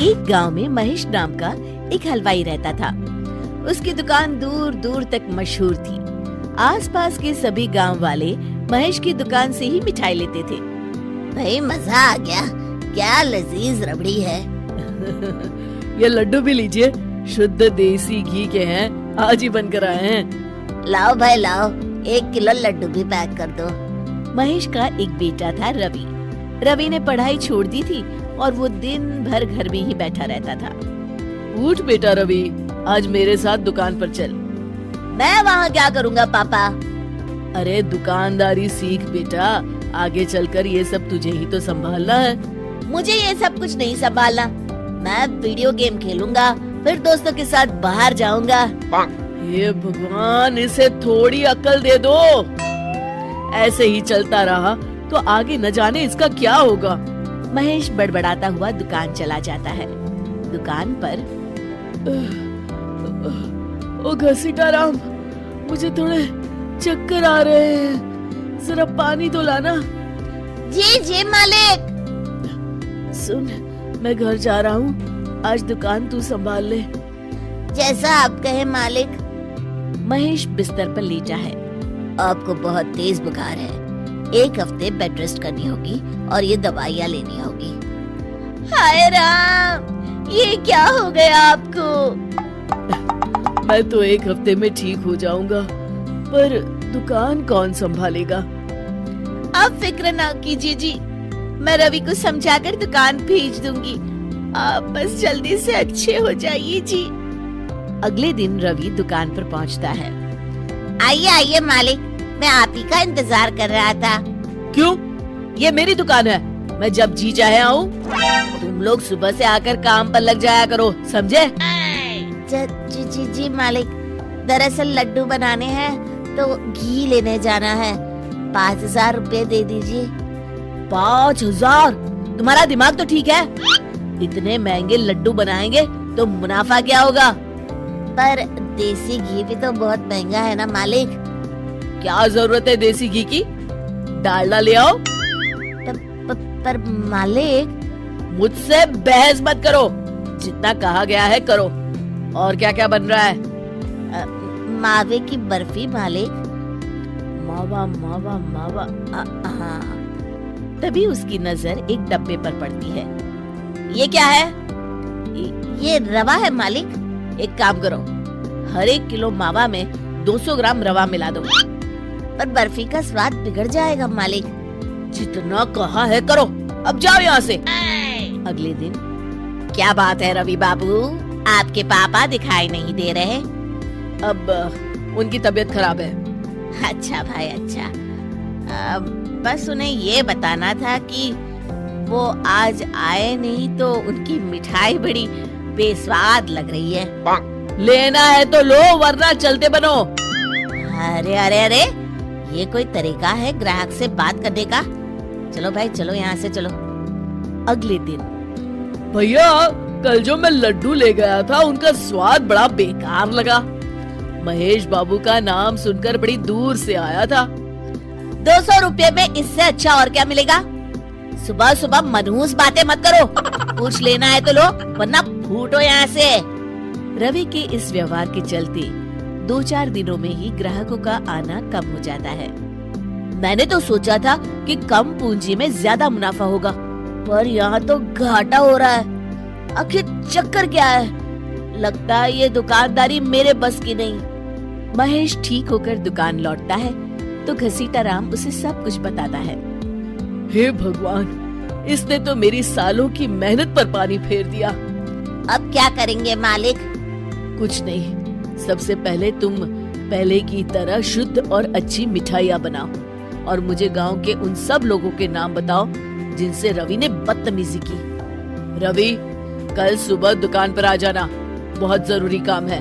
एक गांव में महेश नाम का एक हलवाई रहता था। उसकी दुकान दूर दूर तक मशहूर थी। आसपास के सभी गांव वाले महेश की दुकान से ही मिठाई लेते थे। भाई मजा आ गया, क्या लजीज रबड़ी है। ये लड्डू भी लीजिए, शुद्ध देसी घी के हैं, आज ही बनकर आए हैं। लाओ भाई लाओ, 1 किलो लड्डू भी पैक कर दो। महेश का एक बेटा था रवि। रवि ने पढ़ाई छोड़ दी थी और वो दिन भर घर में ही बैठा रहता था। उठ बेटा रवि, आज मेरे साथ दुकान पर चल। मैं वहाँ क्या करूँगा पापा? अरे दुकानदारी सीख बेटा, आगे चलकर ये सब तुझे ही तो संभालना है। मुझे ये सब कुछ नहीं संभालना। मैं वीडियो गेम खेलूंगा, फिर दोस्तों के साथ बाहर जाऊंगा। हे भगवान, इसे थोड़ी अक्ल दे दो। ऐसे ही चलता रहा तो आगे न जाने इसका क्या होगा। महेश बड़बड़ाता हुआ दुकान चला जाता है। दुकान पर ओ घसीटाराम, मुझे थोड़े चक्कर आ रहे हैं, जरा पानी तो लाना। जी जी मालिक। सुन, मैं घर जा रहा हूँ, आज दुकान तू संभाल ले। जैसा आप कहे मालिक। महेश बिस्तर पर लेटा है। आपको बहुत तेज बुखार है, 1 हफ्ते बेड रेस्ट करनी होगी और ये दवाइयाँ लेनी होगी। हाय राम, ये क्या हो गया आपको? मैं तो 1 हफ्ते में ठीक हो जाऊंगा, पर दुकान कौन संभालेगा? आप फिक्र ना कीजिए जी, मैं रवि को समझाकर दुकान भेज दूंगी। आप बस जल्दी से अच्छे हो जाइए जी। अगले दिन रवि दुकान पर पहुंचता है। आइए आइए मालिक, मैं आप ही का इंतजार कर रहा था। क्यों? ये मेरी दुकान है, मैं जब जी चाहे आऊँ। तुम लोग सुबह से आकर काम पर लग जाया करो, समझे? जी जी जी मालिक, दरअसल लड्डू बनाने हैं तो घी लेने जाना है। 5000 रुपए दे दीजिए। 5000? तुम्हारा दिमाग तो ठीक है? इतने महंगे लड्डू बनाएंगे तो मुनाफा क्या होगा? पर देसी घी भी तो बहुत महंगा है ना मालिक। क्या जरूरत है देसी घी की? डालडा ले आओ। पर मालिक। मुझसे बहस मत करो, जितना कहा गया है करो। और क्या क्या बन रहा है? मावे की बर्फी मालिक। मावा मावा मावा। हाँ। तभी उसकी नजर एक डब्बे पर पड़ती है। ये क्या है? ये रवा है मालिक। एक काम करो, हर 1 किलो मावा में 200 ग्राम रवा मिला दो। पर बर्फी का स्वाद बिगड़ जाएगा मालिक। जितना कहा है करो, अब जाओ यहाँ से। अगले दिन। क्या बात है रवि बाबू, आपके पापा दिखाई नहीं दे रहे? अब उनकी तबीयत खराब है। अच्छा भाई अच्छा। बस उन्हें ये बताना था कि वो आज आए नहीं तो उनकी मिठाई बड़ी बेस्वाद लग रही है। लेना है तो लो, वरना चलते बनो। अरे अरे अरे, ये कोई तरीका है ग्राहक से बात करने का? चलो भाई चलो, यहाँ से चलो। अगले दिन। भैया, कल जो मैं लड्डू ले गया था उनका स्वाद बड़ा बेकार लगा। महेश बाबू का नाम सुनकर बड़ी दूर से आया था। 200 रुपए में इससे अच्छा और क्या मिलेगा? सुबह सुबह मनहूस बातें मत करो। कुछ लेना है तो लो, वरना फूटो यहाँ से। रवि के इस व्यवहार के चलते 2-4 दिनों में ही ग्राहकों का आना कम हो जाता है। मैंने तो सोचा था कि कम पूंजी में ज्यादा मुनाफा होगा, पर यहाँ तो घाटा हो रहा है। आखिर चक्कर क्या है? लगता है ये दुकानदारी मेरे बस की नहीं। महेश ठीक होकर दुकान लौटता है तो घसीटाराम उसे सब कुछ बताता है। हे भगवान, इसने तो मेरी सालों की मेहनत पर पानी फेर दिया। अब क्या करेंगे मालिक? कुछ नहीं, सबसे पहले तुम पहले की तरह शुद्ध और अच्छी मिठाइयाँ बनाओ और मुझे गांव के उन सब लोगों के नाम बताओ जिनसे रवि ने बदतमीजी की। रवि, कल सुबह दुकान पर आ जाना, बहुत जरूरी काम है।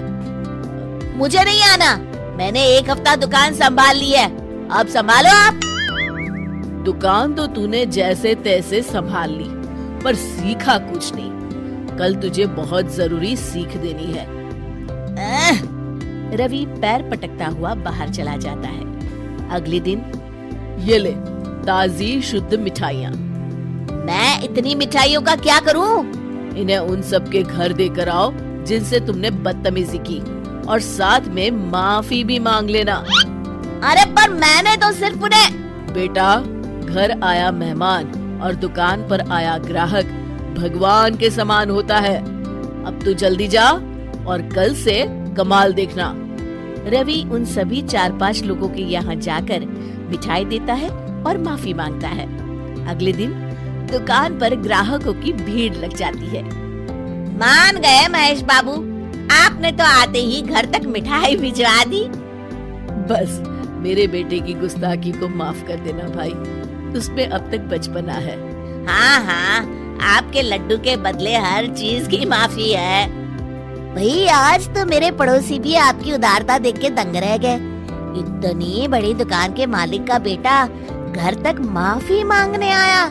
मुझे नहीं आना, मैंने 1 हफ्ता दुकान संभाल ली है, अब संभालो आप। दुकान तो तूने जैसे तैसे संभाल ली, पर सीखा कुछ नहीं। कल तुझे बहुत जरूरी सीख देनी है। रवि पैर पटकता हुआ बाहर चला जाता है। अगले दिन। ये ले, ताजी शुद्ध मिठाइयाँ। मैं इतनी मिठाइयों का क्या करूं? इन्हें उन सब के घर देकर आओ जिनसे तुमने बदतमीजी की, और साथ में माफी भी मांग लेना। अरे पर मैंने तो सिर्फ उन्हें। बेटा, घर आया मेहमान और दुकान पर आया ग्राहक भगवान के समान होता है। अब तू जल्दी जा और कल से कमाल देखना। रवि उन सभी 4-5 लोगों के यहाँ जाकर मिठाई देता है और माफी मांगता है। अगले दिन दुकान पर ग्राहकों की भीड़ लग जाती है। मान गए महेश बाबू, आपने तो आते ही घर तक मिठाई भिजवा दी। बस मेरे बेटे की गुस्ताखी को माफ कर देना भाई, उसमें अब तक बचपना है। हाँ हाँ, आपके लड्डू के बदले हर चीज की माफी है। भाई आज तो मेरे पड़ोसी भी आपकी उदारता देख के दंग रह गए। इतनी बड़ी दुकान के मालिक का बेटा घर तक माफी मांगने आया।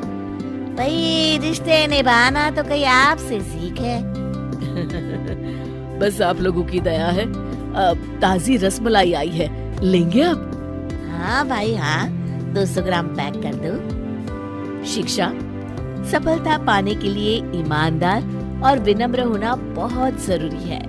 भाई रिश्ते निभाना तो कहीं आपसे सीखे। बस आप लोगों की दया है। अब ताजी रसमलाई आई है, लेंगे आप? हाँ भाई हाँ, 200 ग्राम पैक कर दो। शिक्षा, सफलता पाने के लिए ईमानदार और विनम्र होना बहुत जरूरी है।